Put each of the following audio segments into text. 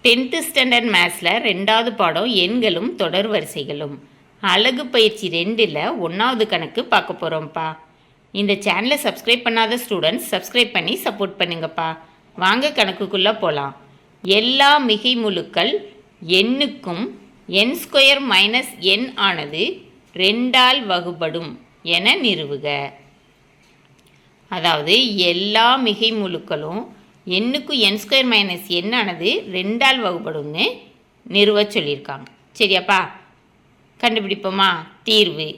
10th standard மேத்ஸில் 2வது பாடம் எண்களும் தொடர் வரிசைகளும் அழகு பயிற்சி 2ல் 1வது கணக்கு பார்க்க போகிறோம்ப்பா. இந்த சேனலை சப்ஸ்கிரைப் பண்ணாத ஸ்டூடெண்ட்ஸ் சப்ஸ்கிரைப் பண்ணி சப்போர்ட் பண்ணுங்கப்பா. வாங்க கணக்குக்குள்ளே போகலாம். எல்லா மிகை முழுக்கள் எண்ணுக்கும் n ஸ்கொயர் மைனஸ் n ஆனது 2ஆல் வகுபடும் என நிறுவுக. அதாவது எல்லா மிகை முழுக்களும் எண்ணுக்கு n ஸ்கொயர் மைனஸ் n ஆனது 2ஆல் வகுப்படும்னு நிறுவ சொல்லியிருக்காங்க. சரியாப்பா, கண்டுபிடிப்போமா? தீர்வு.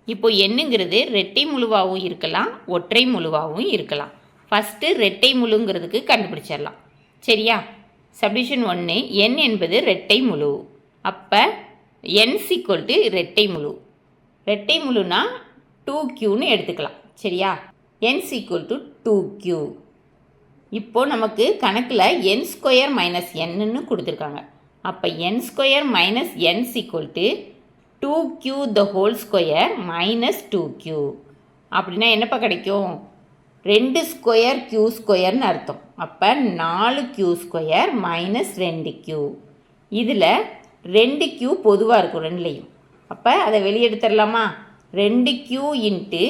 இப்போ எண்ணுங்கிறது ரெட்டை முழுவாகவும் இருக்கலாம், ஒற்றை முழுவாகவும் இருக்கலாம். ஃபஸ்ட்டு ரெட்டை முழுங்கிறதுக்கு கண்டுபிடிச்சிடலாம். சரியா? சப்டிஷன் 1, n என்பது ரெட்டை முழு. அப்போ n = ரெட்டை முழு. ரெட்டை முழுனா 2qன்னு எடுத்துக்கலாம். சரியா? n = 2q. இப்போ நமக்கு கணக்கில் n ஸ்கொயர் மைனஸ் என்னன்னு கொடுத்துருக்காங்க. அப்போ n square minus n = 2q the whole square minus 2q. அப்படின்னா என்னப்பா கிடைக்கும்? 2 ஸ்கொயர் q ஸ்கொயர்னு அர்த்தம். அப்போ 4q ஸ்கொயர் மைனஸ் 2q. இதில் 2q பொதுவாக இருக்கும் ரெண்டுலேயும். அப்போ அதை வெளியெடுத்துடலாமா? 2q into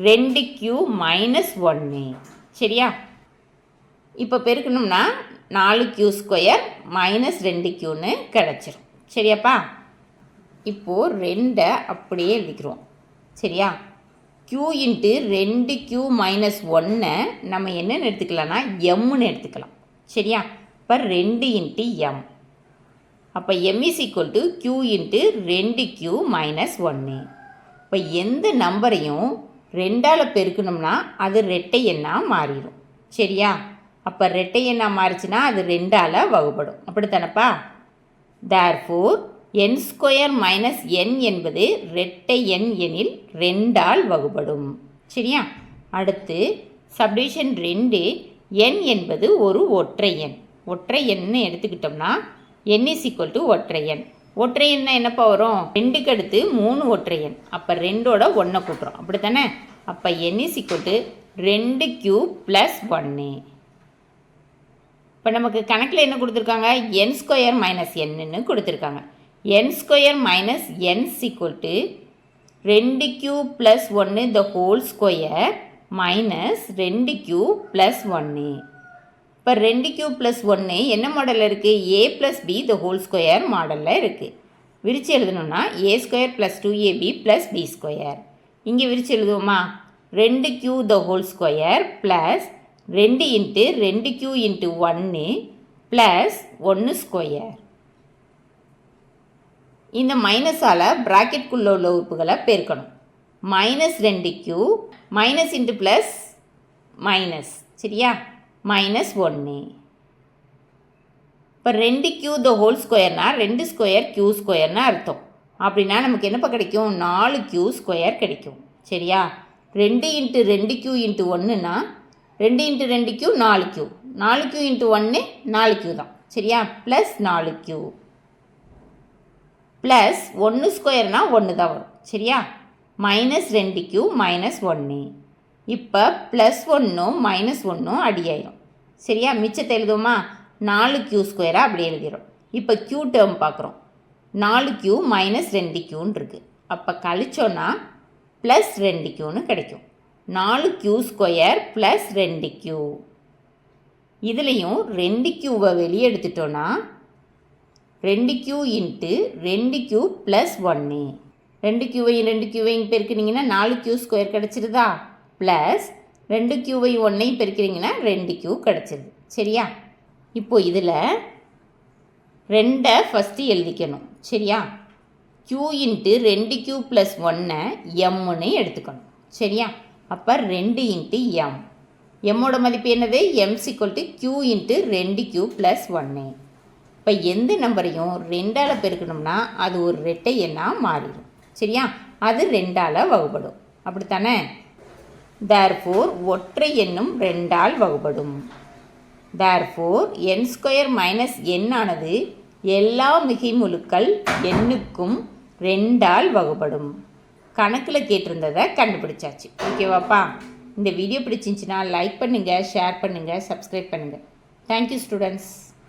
2q minus 1. சரியா? இப்போ பெருக்கணும்னா 4q ஸ்கொயர் மைனஸ் 2qன்னு கிடச்சிரும். சரியாப்பா? இப்போது 2 அப்படியே எழுதிக்கிறோம். சரியா? q இன்ட்டு 2q மைனஸ் 1 நம்ம என்னென்னு எடுத்துக்கலாம்னா mன்னு எடுத்துக்கலாம். சரியா? இப்போ 2 இன்ட்டு m. அப்போ m = q into 2q minus 1. இப்போ எந்த நம்பரையும் 2ஆல் பெருக்கணும்னா அது ரெட்டை எண்ணாக மாறிடும். சரியா? அப்போ ரெட்டை எண்ணாக மாறிச்சுன்னா அது 2ஆல் வகுப்படும். அப்படித்தானப்பா? Therefore n square minus n என்பது ரெட்டை எண் எனில் 2ஆல் வகுப்படும். சரியா? அடுத்து சப்டிவிஷன் 2, n என்பது ஒரு ஒற்றை எண். ஒற்றை எண்ணு எடுத்துக்கிட்டோம்னா n = ஒற்றை எண். ஒற்றை எண்ணா என்னப்பா வரும்? 2க்கு அடுத்து 3 ஒற்றை எண். அப்போ 2ஓட 1 கூட்டுறோம். அப்படி தானே? அப்போ n = 2q + 1. இப்போ நமக்கு கணக்கில் என்ன கொடுத்துருக்காங்க? n ஸ்கொயர் மைனஸ் என்னன்னு கொடுத்துருக்காங்க. n square minus n = 2q + 1 த ஹோல் ஸ்கொயர் மைனஸ் 2q + 1. இப்போ 2q + 1 என்ன மாடலில் இருக்குது? a + b the whole square மாடலில் இருக்குது. விரித்து எழுதணும்னா a² + 2ab + b². இங்கே விரித்து எழுதுவோமா? 2q the whole square plus 2 into 2q into 1 plus 1 square. இந்த மைனஸால் ப்ராக்கெட்குள்ளே உள்ள உறுப்புகளை பெருக்கணும். Minus 2q minus into plus minus. சரியா? மைனஸ் 1. இப்போ 2q த ஹோல் ஸ்கொயர்னா 2 ஸ்கொயர் q ஸ்கொயர்னு அர்த்தம். அப்படின்னா நமக்கு என்னப்பா கிடைக்கும்? 4q ஸ்கொயர் கிடைக்கும். சரியா? 2 இன்ட்டு 2q இன்ட்டு 1னா 2 into 2q 4q. 4q into 1 4q தான். சரியா? ப்ளஸ் 4q ப்ளஸ் 1 ஸ்கொயர்னா 1 தான் வரும். சரியா? Minus 2q minus 1. இப்போ ப்ளஸ் 1ம் மைனஸ் 1ம் அடியாயிரும். சரியா? மிச்சத்தை எழுதுவோமா? 4q ஸ்கொயராக அப்படி எழுதிடும். இப்போ q டேர்ம் பார்க்குறோம். 4q மைனஸ் 2qன்னு இருக்குது. அப்போ கழிச்சோன்னா ப்ளஸ் 2qன்னு கிடைக்கும். 4q square plus 2q. இதுலேயும் 2qவை வெளியே எடுத்துட்டோன்னா 2q இன்ட்டு 2q ப்ளஸ் 1. 2qவையும் 2qவையும் பெருக்கினீங்கன்னா 4q ஸ்கொயர் கிடச்சிருதா? ப்ளஸ் 2qவையும் 1ஐயும் பெருக்கிறீங்கன்னா 2q கிடச்சிருது. சரியா? இப்போ இதில் 2 ஃபஸ்ட்டு எழுதிக்கணும். சரியா? q இன்ட்டு 2q ப்ளஸ் 1 mன்னு எடுத்துக்கணும். சரியா? அப்போ 2 இன்ட்டு m. எம்மோட மதிப்பு என்னது? m = q into 2q plus 1. இப்போ எந்த நம்பரையும் 2ஆல் பெருக்கணும்னா அது ஒரு ரெட்டை எண்ணாக மாறிடும். சரியா? அது 2ஆல் வகுப்படும். அப்படித்தானே? தேர்ஃபோர் ஒற்றை எண்ணும் 2ஆல் வகுப்படும். Therefore n square minus n ஆனது எல்லா மிகை முழுக்கள் எண்ணுக்கும் 2ஆல் வகுப்படும். கணக்கில் கேட்டிருந்ததை கண்டுபிடிச்சாச்சு. ஓகேவாப்பா? இந்த வீடியோ பிடிச்சிருந்துச்சின்னா லைக் பண்ணுங்கள், ஷேர் பண்ணுங்கள், சப்ஸ்கிரைப் பண்ணுங்கள். Thank you students.